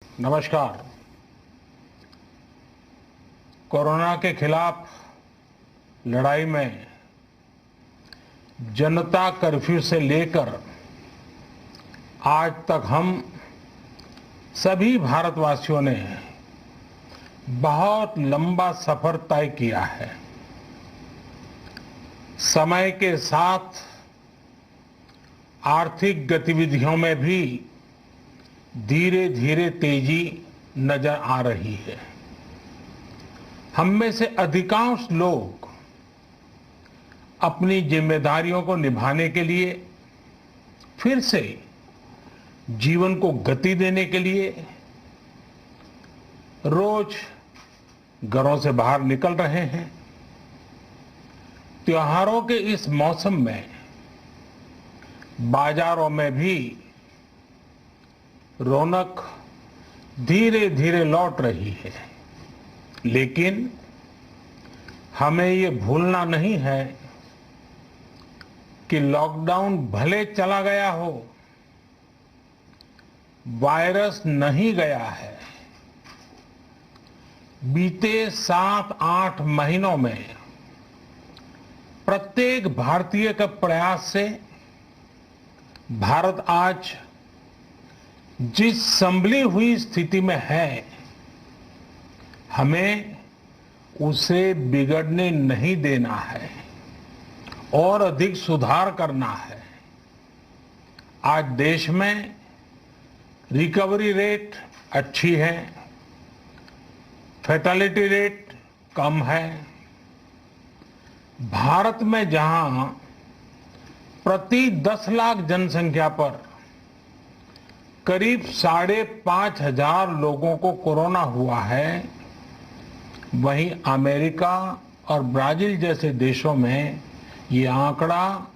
नमस्कार। कोरोना के खिलाफ लड़ाई में जनता कर्फ्यू से लेकर आज तक हम सभी भारतवासियों ने बहुत लंबा सफर तय किया है। समय के साथ आर्थिक गतिविधियों में भी धीरे धीरे तेजी नजर आ रही है। हम में से अधिकांश लोग अपनी जिम्मेदारियों को निभाने के लिए फिर से जीवन को गति देने के लिए रोज घरों से बाहर निकल रहे हैं। त्योहारों के इस मौसम में बाजारों में भी रौनक धीरे धीरे लौट रही है, लेकिन हमें ये भूलना नहीं है कि लॉकडाउन भले चला गया हो, वायरस नहीं गया है। बीते 7-8 महीनों में प्रत्येक भारतीय के प्रयास से भारत आज जिस संभली हुई स्थिति में है, हमें उसे बिगड़ने नहीं देना है और अधिक सुधार करना है। आज देश में रिकवरी रेट अच्छी है, फैटेलिटी रेट कम है। भारत में जहां प्रति 10 लाख जनसंख्या पर करीब 5,500 लोगों को कोरोना हुआ है, वहीं अमेरिका और ब्राजील जैसे देशों में ये आंकड़ा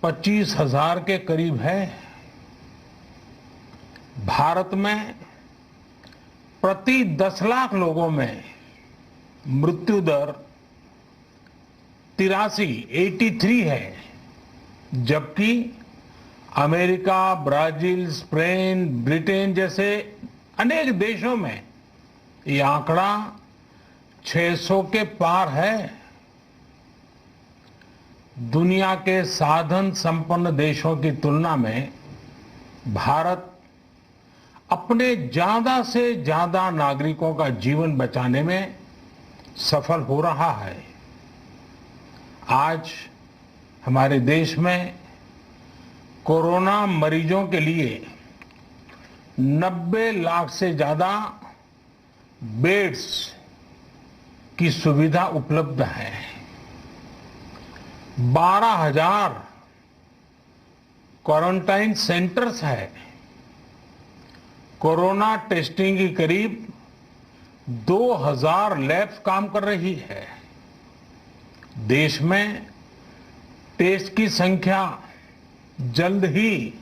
25,000 के करीब है। भारत में प्रति 10 लाख लोगों में मृत्यु दर 83 है, जबकि अमेरिका, ब्राजील, स्पेन, ब्रिटेन जैसे अनेक देशों में ये आंकड़ा 600 के पार है। दुनिया के साधन संपन्न देशों की तुलना में भारत अपने ज्यादा से ज्यादा नागरिकों का जीवन बचाने में सफल हो रहा है। आज हमारे देश में कोरोना मरीजों के लिए 90 लाख से ज्यादा बेड्स की सुविधा उपलब्ध है। 12,000 क्वारंटाइन सेंटर्स है। कोरोना टेस्टिंग की करीब 2,000 लैब्स काम कर रही है। देश में टेस्ट की संख्या जल्द ही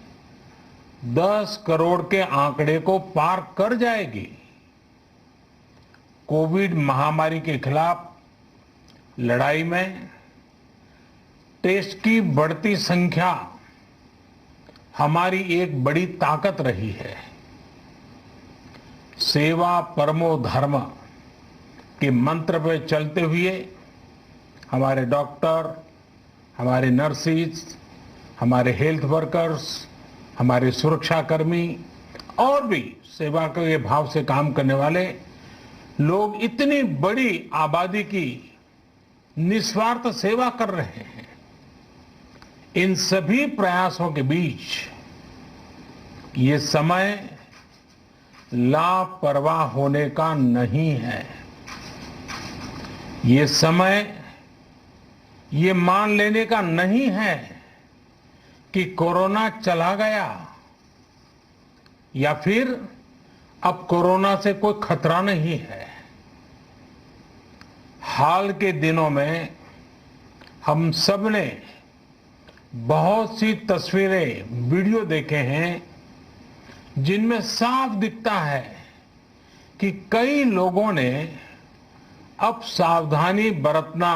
10 करोड़ के आंकड़े को पार कर जाएगी। कोविड महामारी के खिलाफ लड़ाई में टेस्ट की बढ़ती संख्या हमारी एक बड़ी ताकत रही है। सेवा परमो धर्म के मंत्र पर चलते हुए हमारे डॉक्टर, हमारे नर्सिस, हमारे हेल्थ वर्कर्स, हमारे सुरक्षाकर्मी और भी सेवा के भाव से काम करने वाले लोग इतनी बड़ी आबादी की निस्वार्थ सेवा कर रहे हैं। इन सभी प्रयासों के बीच ये समय लापरवाह होने का नहीं है। ये समय ये मान लेने का नहीं है कि कोरोना चला गया या फिर अब कोरोना से कोई खतरा नहीं है। हाल के दिनों में हम सब ने बहुत सी तस्वीरें, वीडियो देखे हैं जिनमें साफ दिखता है कि कई लोगों ने अब सावधानी बरतना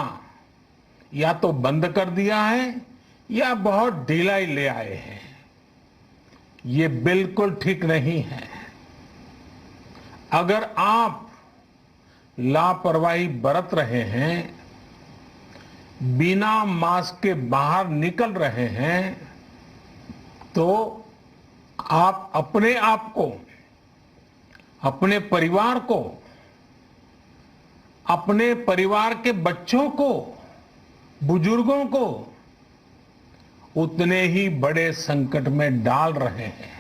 या तो बंद कर दिया है या बहुत ढिलाई ले आए हैं। ये बिल्कुल ठीक नहीं है। अगर आप लापरवाही बरत रहे हैं, बिना मास्क के बाहर निकल रहे हैं, तो आप अपने आप को, अपने परिवार को, अपने परिवार के बच्चों को, बुजुर्गों को उतने ही बड़े संकट में डाल रहे हैं।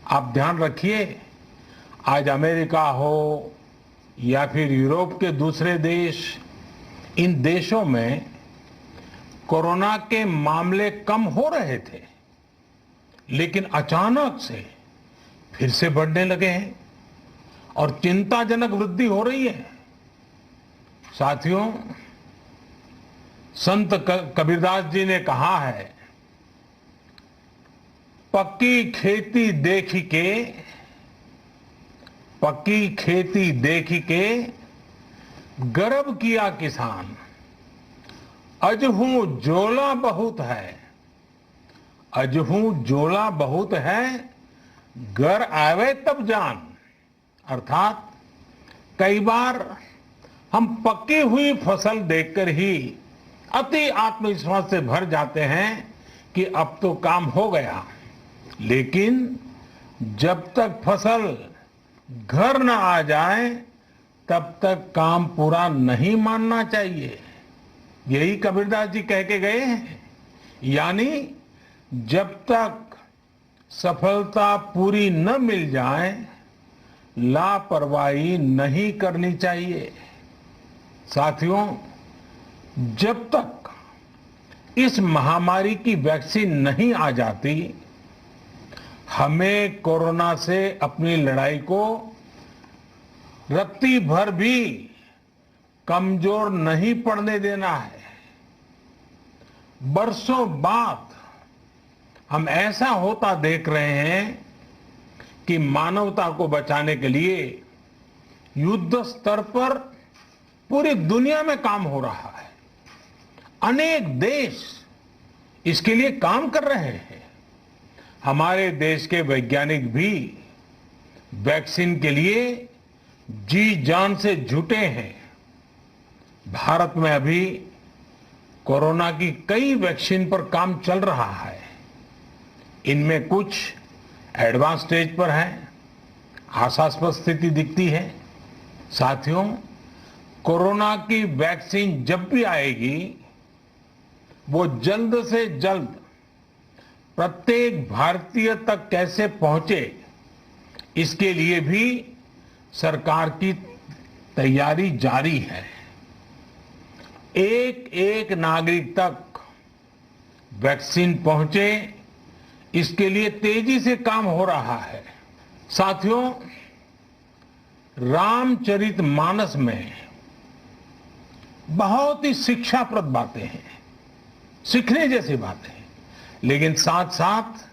आप ध्यान रखिए, आज अमेरिका हो या फिर यूरोप के दूसरे देश, इन देशों में कोरोना के मामले कम हो रहे थे, लेकिन अचानक से फिर से बढ़ने लगे हैं और चिंताजनक वृद्धि हो रही है। साथियों, संत कबीरदास जी ने कहा है, पक्की खेती देखी के गर्व किया किसान, अजहू जोला बहुत है, घर आवे तब जान। अर्थात कई बार हम पकी हुई फसल देखकर ही अति आत्मविश्वास से भर जाते हैं कि अब तो काम हो गया, लेकिन जब तक फसल घर न आ जाए तब तक काम पूरा नहीं मानना चाहिए। यही कबीरदास जी कह के गए हैं। यानी जब तक सफलता पूरी न मिल जाए, लापरवाही नहीं करनी चाहिए। साथियों, जब तक इस महामारी की वैक्सीन नहीं आ जाती, हमें कोरोना से अपनी लड़ाई को रत्ती भर भी कमजोर नहीं पड़ने देना है। बरसों बाद हम ऐसा होता देख रहे हैं कि मानवता को बचाने के लिए युद्ध स्तर पर पूरी दुनिया में काम हो रहा है। अनेक देश इसके लिए काम कर रहे हैं। हमारे देश के वैज्ञानिक भी वैक्सीन के लिए जी जान से जुटे हैं। भारत में अभी कोरोना की कई वैक्सीन पर काम चल रहा है। इनमें कुछ एडवांस स्टेज पर है, आशास्पद स्थिति दिखती है। साथियों, कोरोना की वैक्सीन जब भी आएगी, वो जल्द से जल्द प्रत्येक भारतीय तक कैसे पहुंचे, इसके लिए भी सरकार की तैयारी जारी है। एक एक नागरिक तक वैक्सीन पहुंचे, इसके लिए तेजी से काम हो रहा है। साथियों, रामचरितमानस में बहुत ही शिक्षाप्रद बातें हैं, सीखने जैसी बातें हैं, लेकिन साथ साथ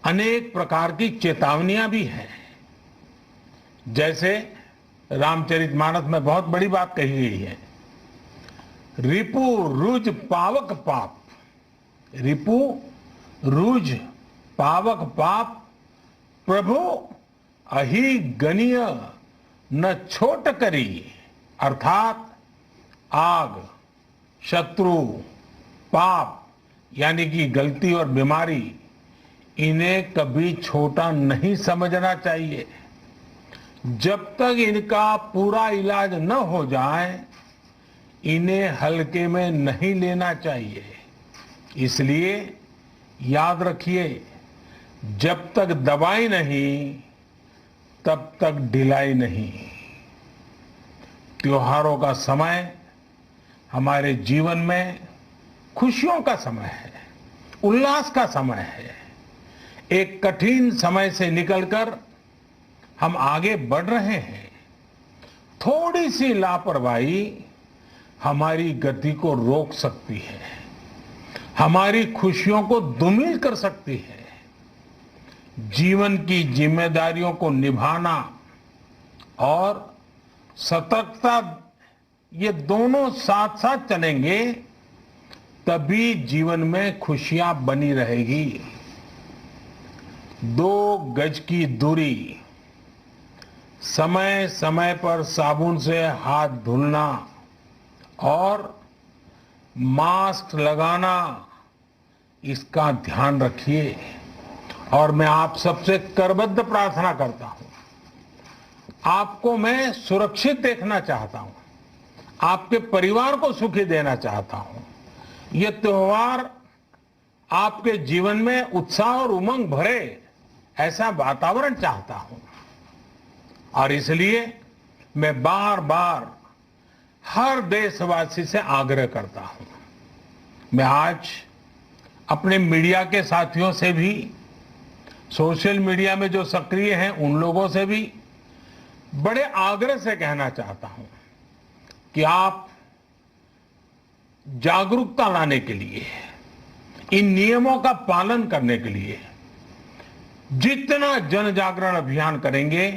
अनेक प्रकार की चेतावनियां भी हैं। जैसे रामचरितमानस में बहुत बड़ी बात कही गई है, रिपु रुज पावक पाप, रिपु रुज पावक पाप, प्रभु अहि गनीय न छोट करी। अर्थात आग, शत्रु, पाप यानी कि गलती और बीमारी, इन्हें कभी छोटा नहीं समझना चाहिए। जब तक इनका पूरा इलाज न हो जाए, इन्हें हल्के में नहीं लेना चाहिए। इसलिए याद रखिए, जब तक दवाई नहीं, तब तक ढिलाई नहीं। त्योहारों का समय हमारे जीवन में खुशियों का समय है, उल्लास का समय है। एक कठिन समय से निकलकर हम आगे बढ़ रहे हैं। थोड़ी सी लापरवाही हमारी गति को रोक सकती है, हमारी खुशियों को धूमिल कर सकती है। जीवन की जिम्मेदारियों को निभाना और सतर्कता, ये दोनों साथ साथ चलेंगे, तभी जीवन में खुशियां बनी रहेगी। 2 गज की दूरी, समय समय पर साबुन से हाथ धुलना और मास्क लगाना, इसका ध्यान रखिए। और मैं आप सबसे करबद्ध प्रार्थना करता हूं, आपको मैं सुरक्षित देखना चाहता हूं, आपके परिवार को सुखी देना चाहता हूं। ये त्योहार आपके जीवन में उत्साह और उमंग भरे, ऐसा वातावरण चाहता हूं। और इसलिए मैं बार बार हर देशवासी से आग्रह करता हूं। मैं आज अपने मीडिया के साथियों से भी, सोशल मीडिया में जो सक्रिय हैं उन लोगों से भी बड़े आग्रह से कहना चाहता हूं कि आप जागरूकता लाने के लिए, इन नियमों का पालन करने के लिए जितना जन जागरण अभियान करेंगे,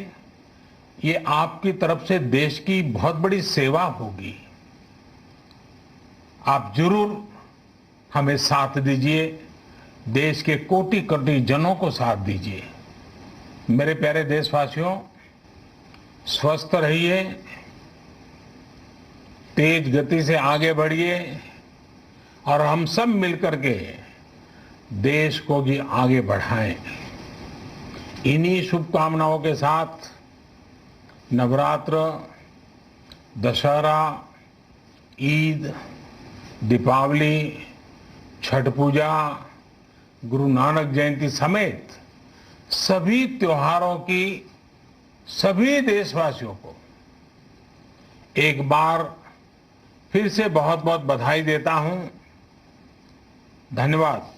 ये आपकी तरफ से देश की बहुत बड़ी सेवा होगी। आप जरूर हमें साथ दीजिए, देश के कोटि कोटि जनों को साथ दीजिए। मेरे प्यारे देशवासियों, स्वस्थ रहिए, तेज गति से आगे बढ़िए और हम सब मिलकर के देश को भी आगे बढ़ाएं। इन्हीं शुभकामनाओं के साथ नवरात्र, दशहरा, ईद, दीपावली, छठ पूजा, गुरु नानक जयंती समेत सभी त्योहारों की सभी देशवासियों को एक बार फिर से बहुत बहुत बधाई देता हूं। धन्यवाद।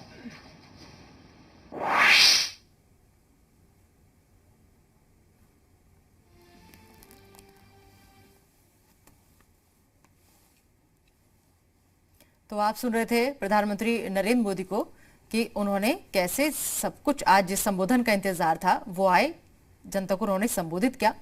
तो आप सुन रहे थे प्रधानमंत्री नरेंद्र मोदी को कि उन्होंने कैसे सब कुछ, आज जिस संबोधन का इंतजार था वो आए, जनता को उन्होंने संबोधित किया।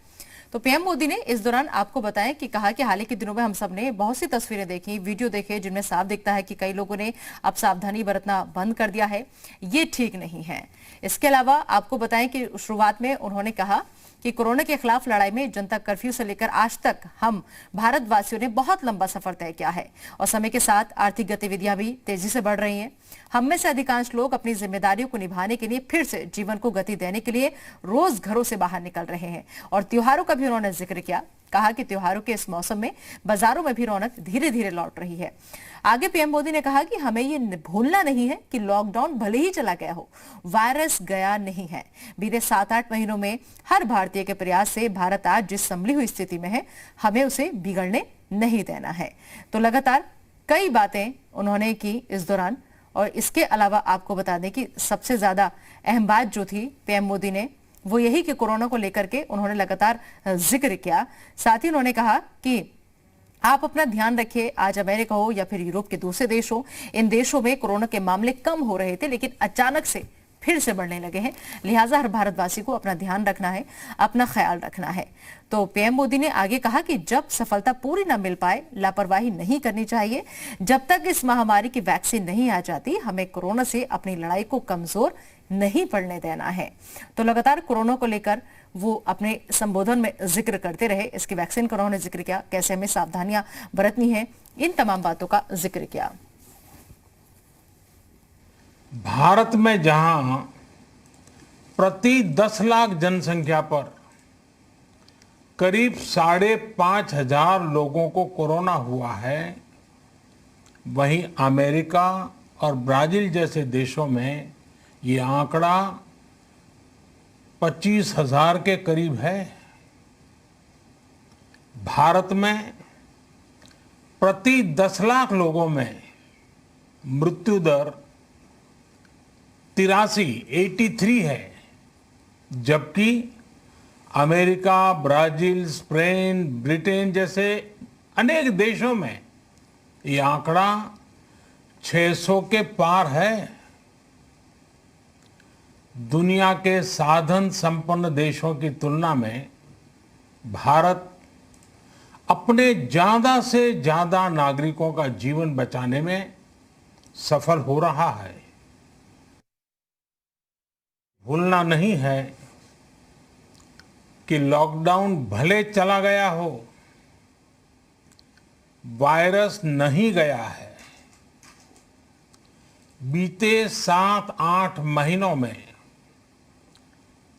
तो पीएम मोदी ने इस दौरान आपको बताया कि कहा कि हाल ही के दिनों में हम सब ने बहुत सी तस्वीरें देखी, वीडियो देखे, जिनमें साफ दिखता है कि कई लोगों ने अब सावधानी बरतना बंद कर दिया है। ये ठीक नहीं है। इसके अलावा आपको बताएं कि शुरुआत में उन्होंने कहा कि कोरोना के खिलाफ लड़ाई में जनता कर्फ्यू से लेकर आज तक हम भारतवासियों ने बहुत लंबा सफर तय किया है और समय के साथ आर्थिक गतिविधियां भी तेजी से बढ़ रही हैं। हम में से अधिकांश लोग अपनी जिम्मेदारियों को निभाने के लिए फिर से जीवन को गति देने के लिए रोज घरों से बाहर निकल रहे हैं। और त्योहारों का भी उन्होंने जिक्र किया, कहा कि त्योहारों के इस मौसम में बाजारों में भी रौनक धीरे धीरे लौट रही है। आगे पीएम मोदी ने कहा कि हमें ये भूलना नहीं है कि लॉकडाउन भले ही चला गया हो, वायरस गया नहीं है। बीते 7-8 महीनों में हर भारतीय के प्रयास से भारत आज जिस संभली हुई स्थिति में है, हमें उसे बिगड़ने नहीं देना है। तो लगातार कई बातें उन्होंने की इस दौरान। और इसके अलावा आपको बता दें कि सबसे ज्यादा अहम बात जो थी पीएम मोदी ने, वो यही कि कोरोना को लेकर के उन्होंने लगातार जिक्र किया। साथ ही उन्होंने कहा कि आप अपना ध्यान रखिए। आज अमेरिका हो या फिर यूरोप के दूसरे देश हो, इन देशों में कोरोना के मामले कम हो रहे थे, लेकिन अचानक से फिर से बढ़ने लगे हैं। लिहाजा हर भारतवासी को अपना ध्यान रखना है, अपना ख्याल रखना है। तो पीएम मोदी ने आगे कहा कि जब सफलता पूरी न मिल पाए, लापरवाही नहीं करनी चाहिए। जब तक इस महामारी की वैक्सीन नहीं आ जाती, हमें कोरोना से अपनी लड़ाई को कमजोर नहीं पड़ने देना है। तो लगातार कोरोना को लेकर वो अपने संबोधन में जिक्र करते रहे। इसकी वैक्सीन का उन्होंने जिक्र किया, कैसे हमें सावधानियां बरतनी है, इन तमाम बातों का जिक्र किया। भारत में जहां प्रति 10 लाख जनसंख्या पर करीब 5,500 लोगों को कोरोना हुआ है, वहीं अमेरिका और ब्राजील जैसे देशों में ये आंकड़ा 25,000 के करीब है। भारत में प्रति 10 लाख लोगों में मृत्यु दर 83 है, जबकि अमेरिका, ब्राजील, स्पेन, ब्रिटेन जैसे अनेक देशों में ये आंकड़ा 600 के पार है। दुनिया के साधन संपन्न देशों की तुलना में भारत अपने ज्यादा से ज्यादा नागरिकों का जीवन बचाने में सफल हो रहा है। भूलना नहीं है कि लॉकडाउन भले चला गया हो, वायरस नहीं गया है। बीते 7-8 महीनों में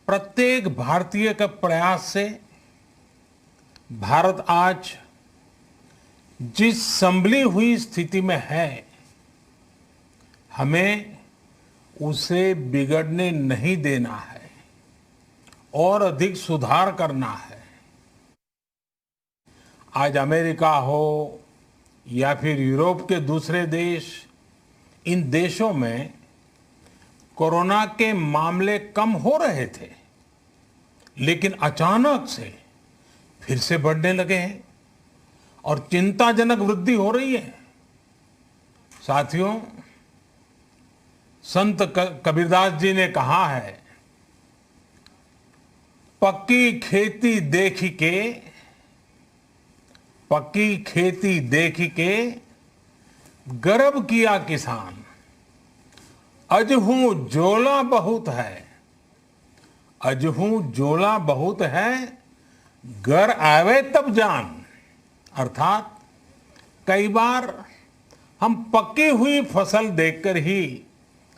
प्रत्येक भारतीय के प्रयास से भारत आज जिस संभली हुई स्थिति में है, हमें उसे बिगड़ने नहीं देना है और अधिक सुधार करना है। आज अमेरिका हो या फिर यूरोप के दूसरे देश, इन देशों में कोरोना के मामले कम हो रहे थे, लेकिन अचानक से फिर से बढ़ने लगे हैं और चिंताजनक वृद्धि हो रही है। साथियों, संत कबीरदास जी ने कहा है, पक्की खेती देख के गर्व किया किसान, अजहू जोला बहुत है, घर आवे तब जान। अर्थात कई बार हम पकी हुई फसल देखकर ही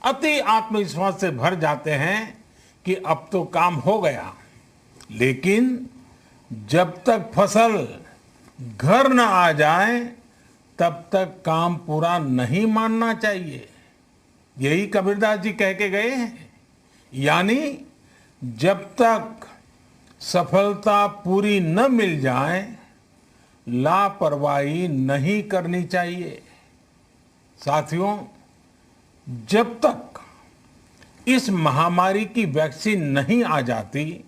अति आत्मविश्वास से भर जाते हैं कि अब तो काम हो गया, लेकिन जब तक फसल घर न आ जाए तब तक काम पूरा नहीं मानना चाहिए। यही कबीरदास जी कह के गए हैं। यानी जब तक सफलता पूरी न मिल जाए, लापरवाही नहीं करनी चाहिए। साथियों, जब तक इस महामारी की वैक्सीन नहीं आ जाती,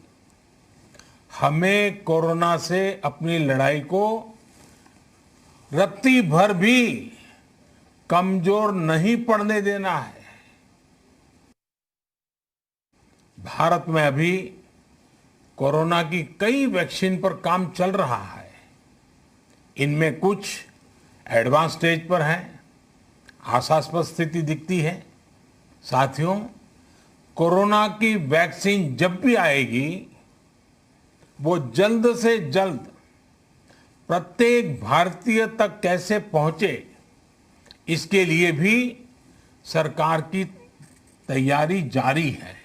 हमें कोरोना से अपनी लड़ाई को रत्ती भर भी कमजोर नहीं पड़ने देना है। भारत में अभी कोरोना की कई वैक्सीन पर काम चल रहा है। इनमें कुछ एडवांस स्टेज पर हैं, आशास्पद स्थिति दिखती है। साथियों, कोरोना की वैक्सीन जब भी आएगी, वो जल्द से जल्द प्रत्येक भारतीय तक कैसे पहुंचे, इसके लिए भी सरकार की तैयारी जारी है।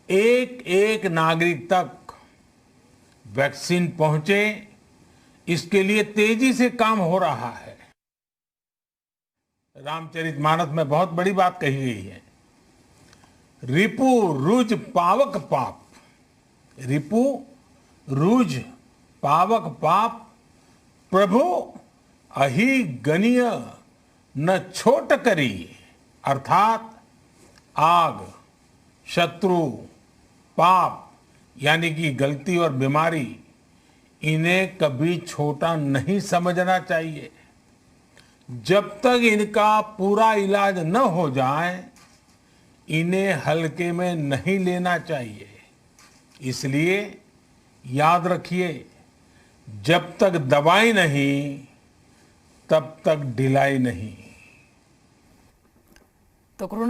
एक एक नागरिक तक वैक्सीन पहुंचे, इसके लिए तेजी से काम हो रहा है। रामचरितमानस में बहुत बड़ी बात कही गई है, रिपु रुज पावक पाप। रिपु रुज पावक पाप, प्रभु अहि गनीय न छोट करी। अर्थात आग, शत्रु, पाप यानी कि गलती और बीमारी, इन्हें कभी छोटा नहीं समझना चाहिए। जब तक इनका पूरा इलाज न हो जाए, इन्हें हल्के में नहीं लेना चाहिए। इसलिए याद रखिए, जब तक दवाई नहीं, तब तक ढिलाई नहीं। तो कोरोना